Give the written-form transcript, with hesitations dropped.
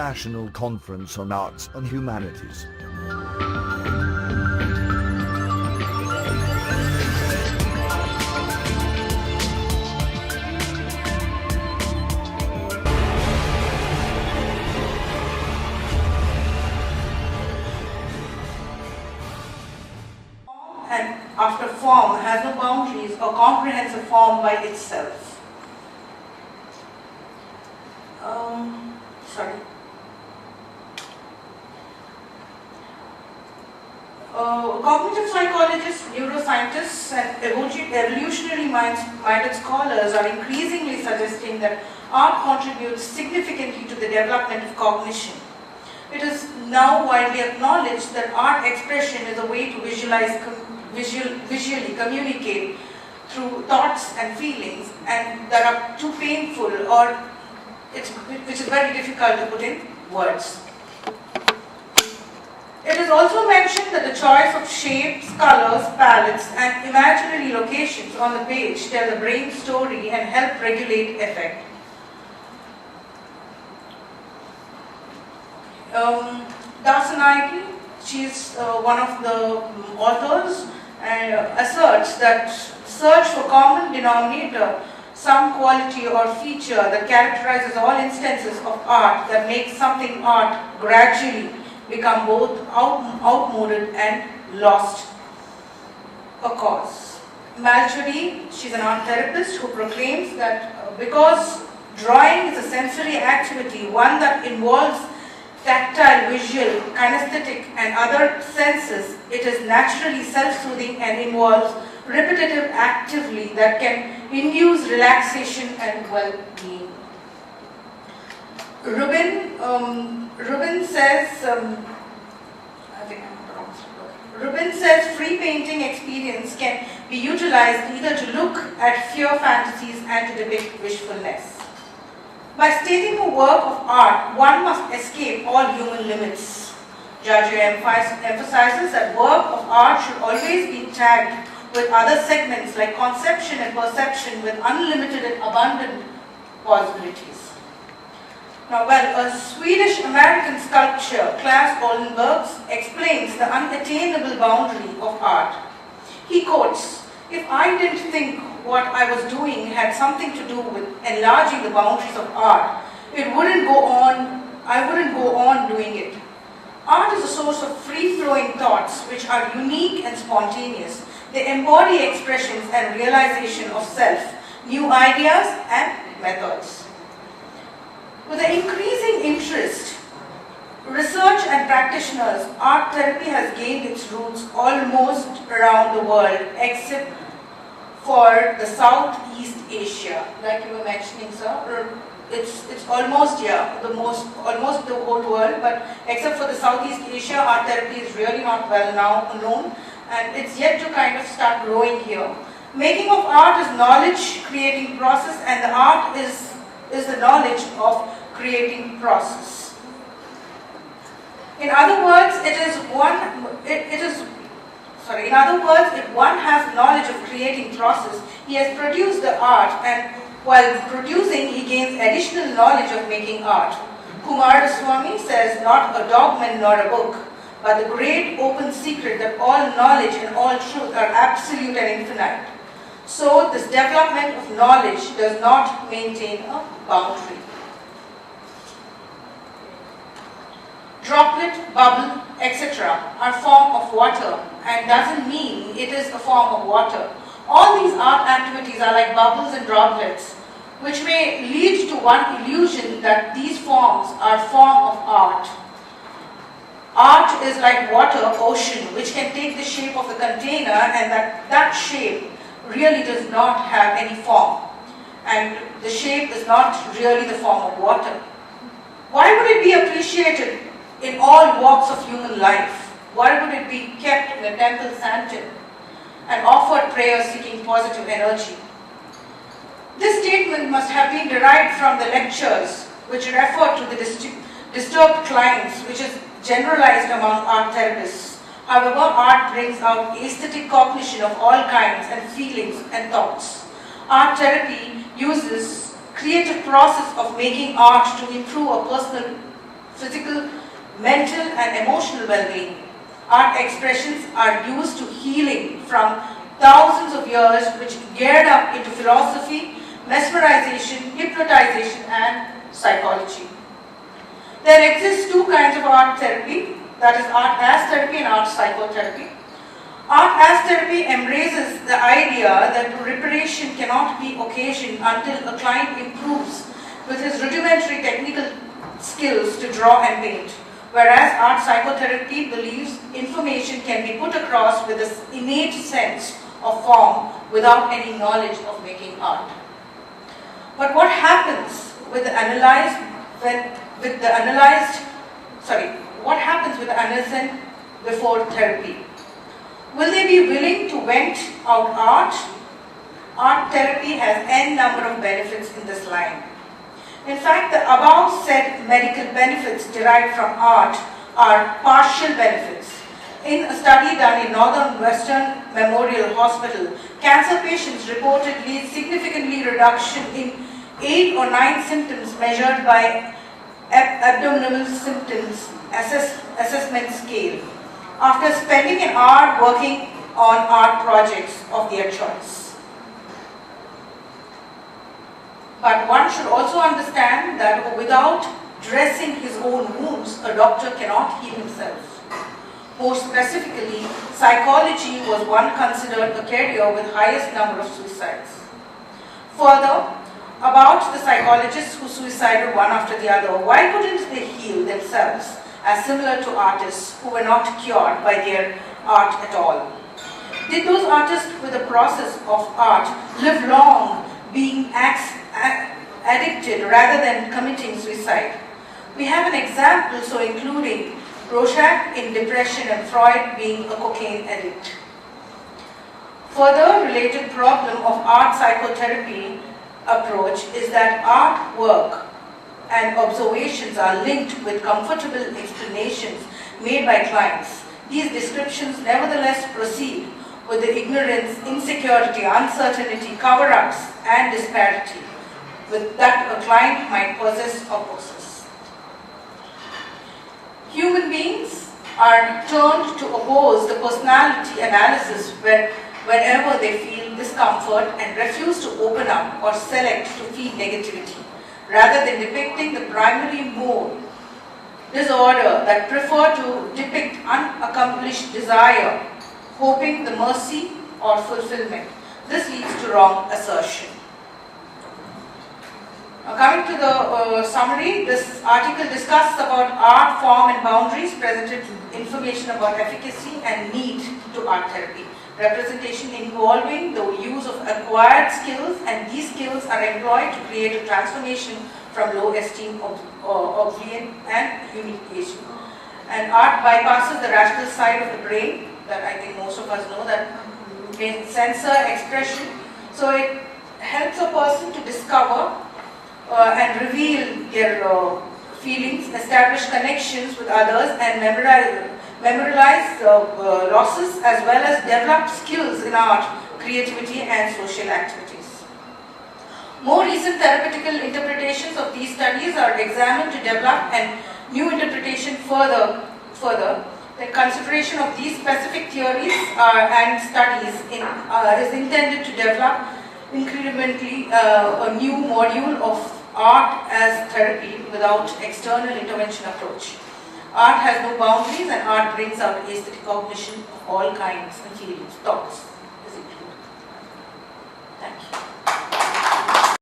International Conference on Arts and Humanities. And after form has no boundaries or comprehensive form by itself. Cognitive psychologists, neuroscientists, and evolutionary minded scholars are increasingly suggesting that art contributes significantly to the development of cognition. It is now widely acknowledged that art expression is a way to visually communicate through thoughts and feelings, and that are too painful or which is very difficult to put in words. It is also mentioned that the choice of shapes, colors, palettes, and imaginary locations on the page tell the brain story and help regulate affect. Dasanayake, she is one of the authors, and asserts that search for common denominator, some quality or feature that characterizes all instances of art that makes something art gradually become both outmoded and lost a cause. Malcheri, she's an art therapist who proclaims that because drawing is a sensory activity, one that involves tactile, visual, kinesthetic, and other senses, it is naturally self-soothing and involves repetitive activity that can induce relaxation and well-being. Rubin says free painting experience can be utilized either to look at fear fantasies and to depict wishfulness. By stating a work of art, one must escape all human limits. Jain emphasizes that work of art should always be tagged with other segments like conception and perception with unlimited and abundant possibilities. Now, a Swedish-American sculptor, Claes Oldenburg, explains the unattainable boundary of art. He quotes, "If I didn't think what I was doing had something to do with enlarging the boundaries of art, I wouldn't go on doing it. Art is a source of free-flowing thoughts which are unique and spontaneous. They embody expressions and realization of self, new ideas and methods." With the increasing interest, research and practitioners, art therapy has gained its roots almost around the world, except for the Southeast Asia. Like you were mentioning, sir, it's almost almost the whole world, but except for the Southeast Asia, art therapy is really not well known, and it's yet to kind of start growing here. Making of art is knowledge creating process, and the art is the knowledge of creating process. In other words, if one has knowledge of creating process, he has produced the art, and while producing, he gains additional knowledge of making art. Kumaraswamy says, "Not a dogma nor a book, but the great open secret that all knowledge and all truth are absolute and infinite. So this development of knowledge does not maintain a boundary." Droplet, bubble, etc. are form of water and doesn't mean it is a form of water. All these art activities are like bubbles and droplets, which may lead to one illusion that these forms are form of art. Art is like water, ocean, which can take the shape of the container, and that shape really does not have any form. And the shape is not really the form of water. Why would it be appreciated in all walks of human life? Why would it be kept in a temple sanctum and offered prayer seeking positive energy? This statement must have been derived from the lectures which refer to the disturbed clients, which is generalized among art therapists. However, art brings out aesthetic cognition of all kinds and feelings and thoughts. Art therapy uses creative process of making art to improve a personal physical, mental and emotional well-being. Art expressions are used to healing from thousands of years, which geared up into philosophy, mesmerization, hypnotization and psychology. There exists two kinds of art therapy, that is art as therapy and art psychotherapy. Art as therapy embraces the idea that reparation cannot be occasioned until a client improves with his rudimentary technical skills to draw and paint, whereas art psychotherapy believes information can be put across with this innate sense of form without any knowledge of making art. But what happens with the analyzed before therapy? Will they be willing to vent out art? Art therapy has n number of benefits in this line. In fact, the above said medical benefits derived from art are partial benefits. In a study done in Northern Western Memorial Hospital, cancer patients reportedly significantly reduction in 8 or 9 symptoms measured by abdominal symptoms assessment scale after spending an hour working on art projects of their choice. But one should also understand that without dressing his own wounds, a doctor cannot heal himself. More specifically, psychology was one considered a career with highest number of suicides. Further, about the psychologists who suicided one after the other, why couldn't they heal themselves as similar to artists who were not cured by their art at all? Did those artists with the process of art live long being addicted rather than committing suicide? We have an example, so including Rorschach in depression and Freud being a cocaine addict. Further related problem of art psychotherapy approach is that artwork and observations are linked with comfortable explanations made by clients. These descriptions nevertheless proceed with the ignorance, insecurity, uncertainty, cover-ups and disparity with that a client might possess or possess. Human beings are turned to oppose the personality analysis whenever they feel discomfort and refuse to open up or select to feed negativity, rather than depicting the primary mode disorder that prefer to depict unaccomplished desire, hoping the mercy or fulfillment. This leads to wrong assertion. Now coming to the summary, this article discusses about art, form and boundaries, presented information about efficacy and need to art therapy. Representation involving the use of acquired skills, and these skills are employed to create a transformation from low esteem, oblivion and humiliation. And art bypasses the rational side of the brain, that I think most of us know, that in censor expression. So it helps a person to discover and reveal their feelings, establish connections with others and memorialize losses, as well as develop skills in art, creativity and social activities. More recent theoretical interpretations of these studies are examined to develop a new interpretation further. The consideration of these specific theories and studies is intended to develop incrementally a new module of art as therapy without external intervention approach. Art has no boundaries and art brings out aesthetic cognition of all kinds and feelings, thoughts.